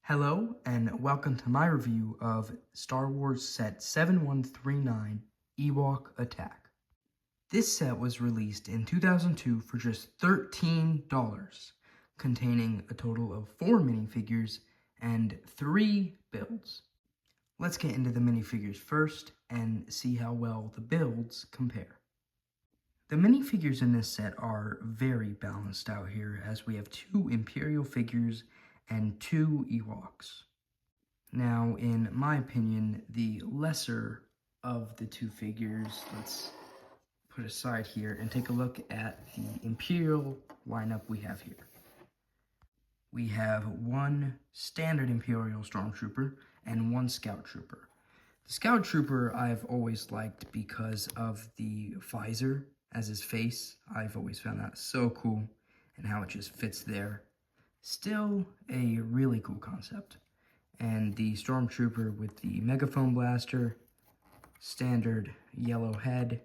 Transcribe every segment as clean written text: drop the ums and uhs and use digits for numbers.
Hello, and welcome to my review of Star Wars Set 7139 Ewok Attack. This set was released in 2002 for just $13, containing a total of 4 minifigures and 3 builds. Let's get into the minifigures first and see how well the builds compare. The minifigures in this set are very balanced out here, as we have 2 Imperial figures and 2 Ewoks. Now, in my opinion, the lesser of the 2 figures, let's put aside here and take a look at the Imperial lineup we have here. We have 1 standard Imperial Stormtrooper and 1 Scout Trooper. The Scout Trooper I've always liked because of the visor as his face. I've always found that so cool, and how it just fits there. Still a really cool concept. And the Stormtrooper with the Megaphone Blaster, standard yellow head,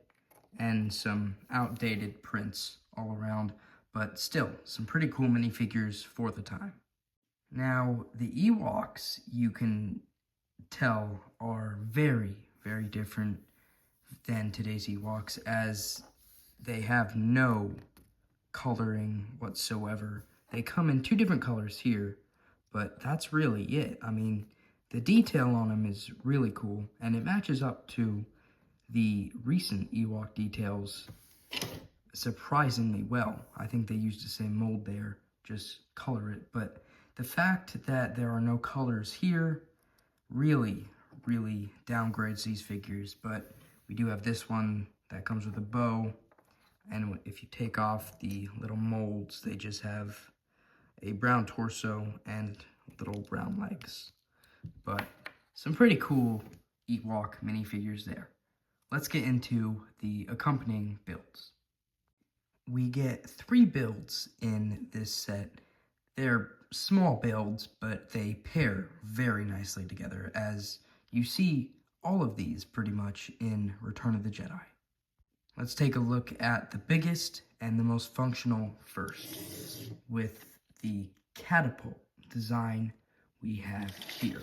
and some outdated prints all around, but still some pretty cool minifigures for the time. Now, the Ewoks, you can tell, are very, very different than today's Ewoks, as they have no coloring whatsoever. They come in 2 different colors here, but that's really it. I mean, the detail on them is really cool, and it matches up to the recent Ewok details surprisingly well. I think they used the same mold there, just color it. But the fact that there are no colors here really, really downgrades these figures. But we do have this one that comes with a bow, and if you take off the little molds, they just have a brown torso and little brown legs. But some pretty cool Ewok minifigures there. Let's get into the accompanying builds. We get 3 builds in this set. They're small builds, but they pair very nicely together, as you see all of these pretty much in Return of the Jedi. Let's take a look at the biggest and the most functional first, with the catapult design we have here.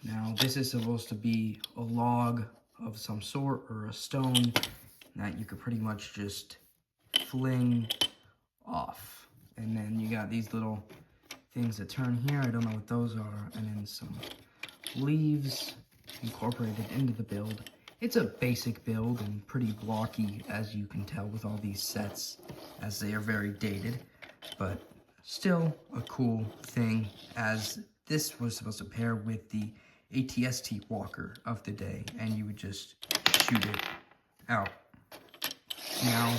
Now, this is supposed to be a log of some sort, or a stone that you could pretty much just fling off. And then you got these little things that turn here. I don't know what those are. And then some leaves incorporated into the build. It's a basic build and pretty blocky, as you can tell with all these sets, as they are very dated. But still a cool thing, as this was supposed to pair with the ATST walker of the day, and you would just shoot it out. Now,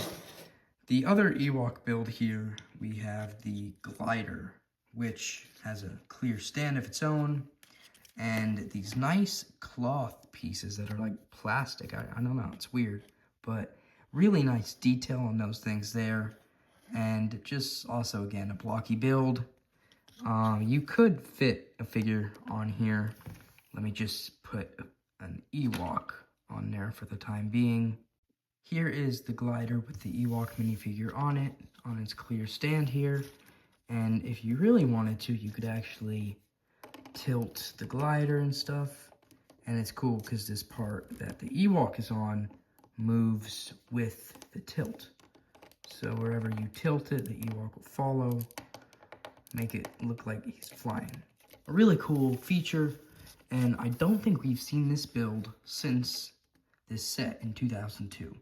the other Ewok build here, we have the glider, which has a clear stand of its own, and these nice cloth pieces that are like plastic. I don't know, it's weird, but really nice detail on those things there. And just also, again, a blocky build. You could fit a figure on here. Let me just put an Ewok on there for the time being. Here is the glider with the Ewok minifigure on it, on its clear stand here. And if you really wanted to, you could actually tilt the glider and stuff. And it's cool because this part that the Ewok is on moves with the tilt. So wherever you tilt it, the Ewok will follow, make it look like he's flying. A really cool feature, and I don't think we've seen this build since this set in 2002.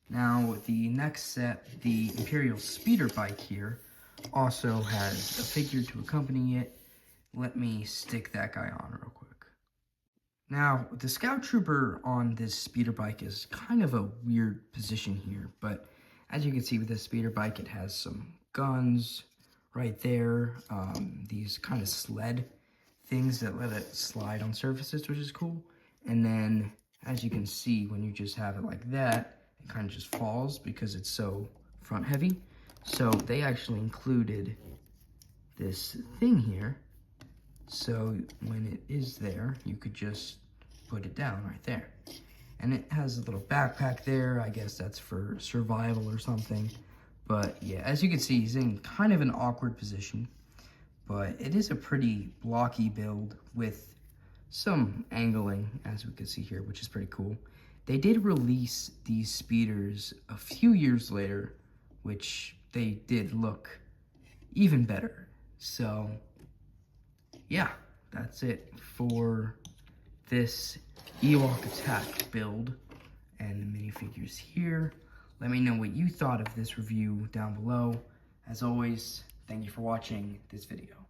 Now, the next set, the Imperial Speeder Bike here, also has a figure to accompany it. Let me stick that guy on real quick. Now, the Scout Trooper on this speeder bike is kind of a weird position here, but as you can see with this speeder bike, it has some guns right there, these kind of sled things that let it slide on surfaces, which is cool. And then, as you can see, when you just have it like that, it kind of just falls because it's so front heavy. So they actually included this thing here, so when it is there, you could just put it down right there. And it has a little backpack there. I guess that's for survival or something. But yeah, as you can see, he's in kind of an awkward position. but it is a pretty blocky build with some angling, as we can see here, which is pretty cool. They did release these speeders a few years later, which they did look even better. So yeah, that's it for this Ewok Attack build and the minifigures here. Let me know what you thought of this review down below. As always, thank you for watching this video.